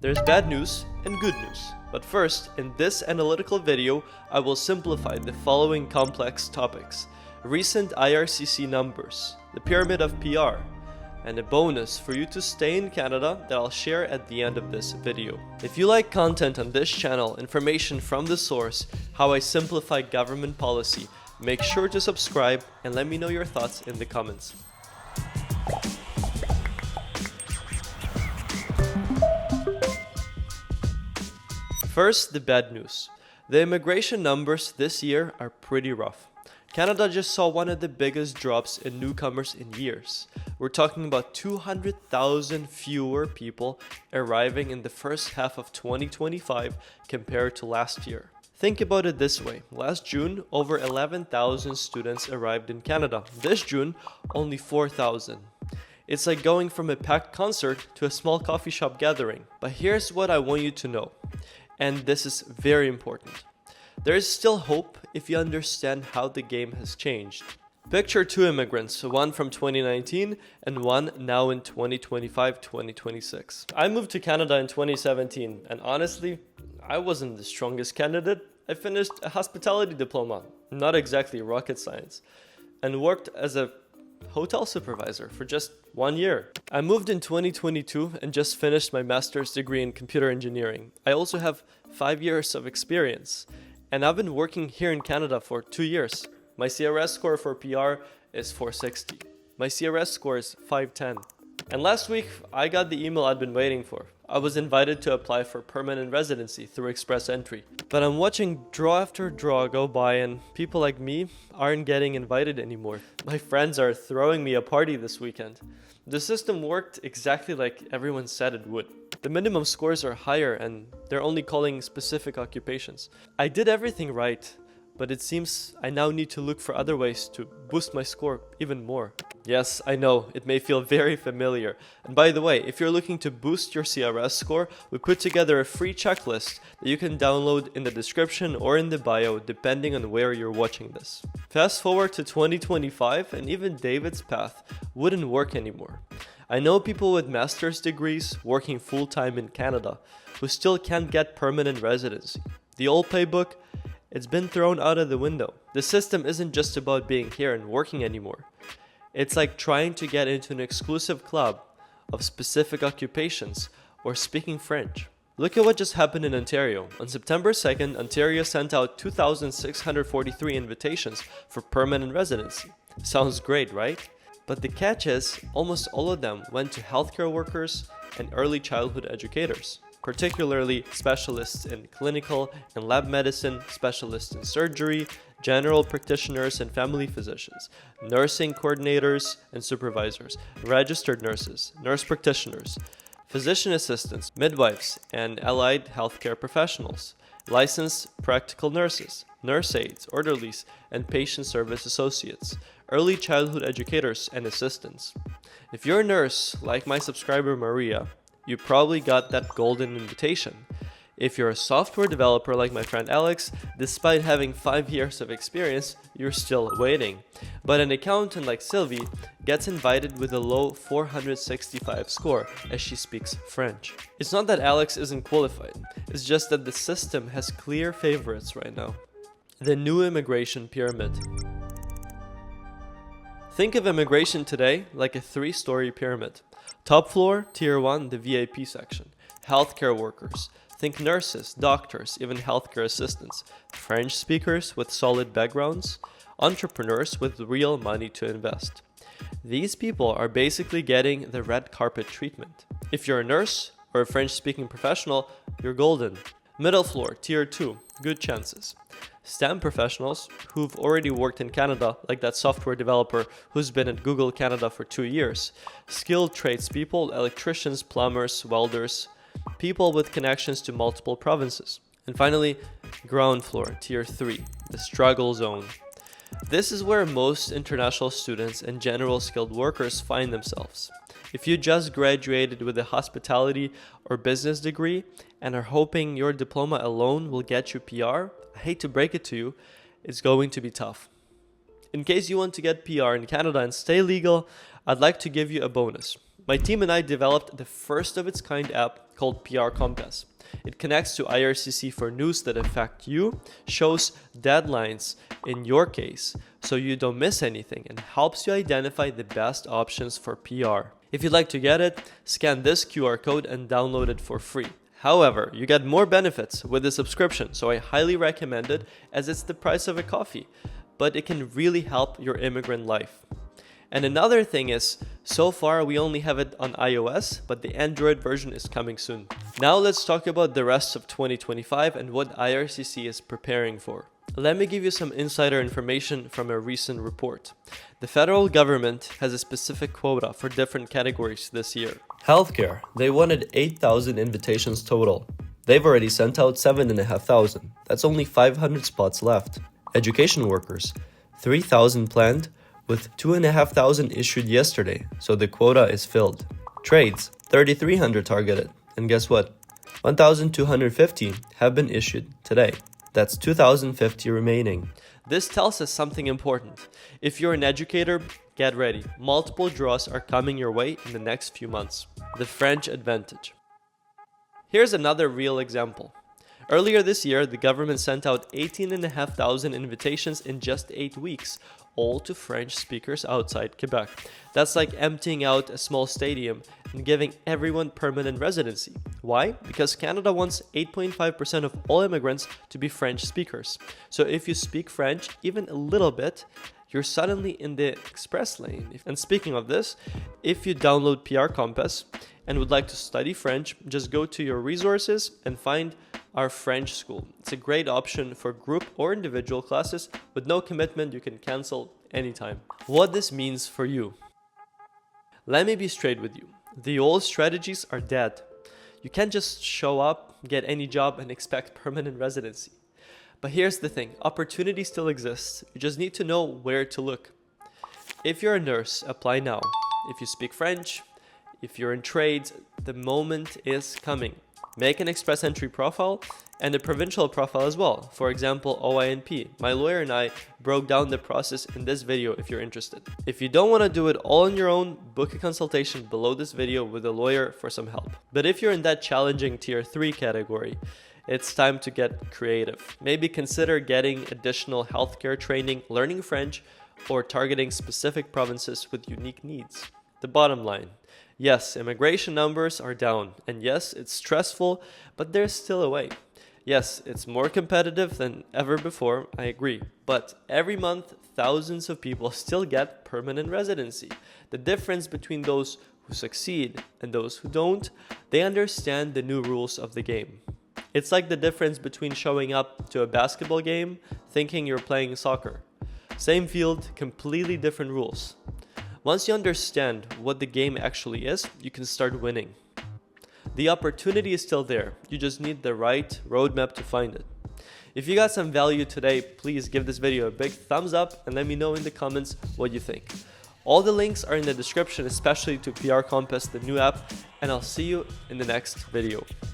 There's bad news and good news. But first, in this analytical video, I will simplify the following complex topics: recent IRCC numbers, the pyramid of PR, and a bonus for you to stay in Canada that I'll share at the end of this video. If you like content on this channel, information from the source, how I simplify government policy, make sure to subscribe and let me know your thoughts in the comments. First, the bad news. The immigration numbers this year are pretty rough. Canada just saw one of the biggest drops in newcomers in years. We're talking about 200,000 fewer people arriving in the first half of 2025 compared to last year. Think about it this way. Last June, over 11,000 students arrived in Canada. This June, only 4,000. It's like going from a packed concert to a small coffee shop gathering. But here's what I want you to know, and this is very important. There is still hope if you understand how the game has changed. Picture two immigrants, one from 2019 and one now in 2025-2026. I moved to Canada in 2017, and honestly, I wasn't the strongest candidate. I finished a hospitality diploma, not exactly rocket science, and worked as a hotel supervisor for just 1 year. I moved in 2022 and just finished my master's degree in computer engineering. I also have 5 years of experience, and I've been working here in Canada for 2 years. My CRS score for PR is 460. My CRS score is 510. And last week, I got the email I'd been waiting for. I was invited to apply for permanent residency through Express Entry. But I'm watching draw after draw go by, and people like me aren't getting invited anymore. My friends are throwing me a party this weekend. The system worked exactly like everyone said it would. The minimum scores are higher, and they're only calling specific occupations. I did everything right, but it seems I now need to look for other ways to boost my score even more. Yes, I know, it may feel very familiar. And by the way, if you're looking to boost your CRS score, we put together a free checklist that you can download in the description or in the bio, depending on where you're watching this. Fast forward to 2025, and even David's path wouldn't work anymore. I know people with master's degrees working full-time in Canada who still can't get permanent residency. The old playbook, it's been thrown out of the window. The system isn't just about being here and working anymore. It's like trying to get into an exclusive club of specific occupations or speaking French. Look at what just happened in Ontario. On September 2nd, Ontario sent out 2,643 invitations for permanent residency. Sounds great, right? But the catch is, almost all of them went to healthcare workers and early childhood educators, particularly specialists in clinical and lab medicine, specialists in surgery, general practitioners and family physicians, nursing coordinators and supervisors, registered nurses, nurse practitioners, physician assistants, midwives, and allied healthcare professionals, licensed practical nurses, nurse aides, orderlies, and patient service associates, early childhood educators and assistants. If you're a nurse, like my subscriber Maria, you probably got that golden invitation. If you're a software developer like my friend Alex, despite having 5 years of experience, you're still waiting. But an accountant like Sylvie gets invited with a low 465 score as she speaks French. It's not that Alex isn't qualified, it's just that the system has clear favorites right now. The new immigration pyramid. Think of immigration today like a 3-story pyramid. Top floor, tier 1, the VIP section. Healthcare workers. Think nurses, doctors, even healthcare assistants. French speakers with solid backgrounds. Entrepreneurs with real money to invest. These people are basically getting the red carpet treatment. If you're a nurse or a French-speaking professional, you're golden. Middle floor, tier 2, good chances. STEM professionals who've already worked in Canada, like that software developer who's been at Google Canada for 2 years. Skilled tradespeople, electricians, plumbers, welders, people with connections to multiple provinces. And finally, ground floor, tier 3, the struggle zone. This is where most international students and general skilled workers find themselves. If you just graduated with a hospitality or business degree and are hoping your diploma alone will get you PR, I hate to break it to you, it's going to be tough. In case you want to get PR in Canada and stay legal, I'd like to give you a bonus. My team and I developed the first of its kind app called PR Compass. It connects to IRCC for news that affect you, shows deadlines in your case so you don't miss anything, and helps you identify the best options for PR. If you'd like to get it, scan this QR code and download it for free. However, you get more benefits with the subscription, so I highly recommend it as it's the price of a coffee, but it can really help your immigrant life. And another thing is, so far we only have it on iOS, but the Android version is coming soon. Now let's talk about the rest of 2025 and what IRCC is preparing for. Let me give you some insider information from a recent report. The federal government has a specific quota for different categories this year. Healthcare, they wanted 8,000 invitations total. They've already sent out 7,500. That's only 500 spots left. Education workers, 3,000 planned, with 2,500 issued yesterday, so the quota is filled. Trades, 3,300 targeted, and guess what? 1,250 have been issued today. That's 2,050 remaining. This tells us something important. If you're an educator, get ready. Multiple draws are coming your way in the next few months. The French advantage. Here's another real example. Earlier this year, the government sent out 18,500 invitations in just 8 weeks, all to French speakers outside Quebec. That's like emptying out a small stadium and giving everyone permanent residency. Why? Because Canada wants 8.5% of all immigrants to be French speakers. So if you speak French even a little bit, you're suddenly in the express lane. And speaking of this, if you download PR Compass and would like to study French, just go to your resources and find our French school. It's a great option for group or individual classes with no commitment. You can cancel anytime. What this means for you. Let me be straight with you. The old strategies are dead. You can't just show up, get any job, and expect permanent residency. But here's the thing, opportunity still exists. You just need to know where to look. If you're a nurse, apply now. If you speak French, if you're in trades, the moment is coming. Make an express entry profile and a provincial profile as well. For example, OINP. My lawyer and I broke down the process in this video if you're interested. If you don't want to do it all on your own, book a consultation below this video with a lawyer for some help. But if you're in that challenging tier 3 category, it's time to get creative. Maybe consider getting additional healthcare training, learning French, or targeting specific provinces with unique needs. The bottom line. Yes, immigration numbers are down, and yes, it's stressful, but there's still a way. Yes, it's more competitive than ever before, I agree, but every month, thousands of people still get permanent residency. The difference between those who succeed and those who don't, they understand the new rules of the game. It's like the difference between showing up to a basketball game, thinking you're playing soccer. Same field, completely different rules. Once you understand what the game actually is, you can start winning. The opportunity is still there. You just need the right roadmap to find it. If you got some value today, please give this video a big thumbs up and let me know in the comments what you think. All the links are in the description, especially to PR Compass, the new app, and I'll see you in the next video.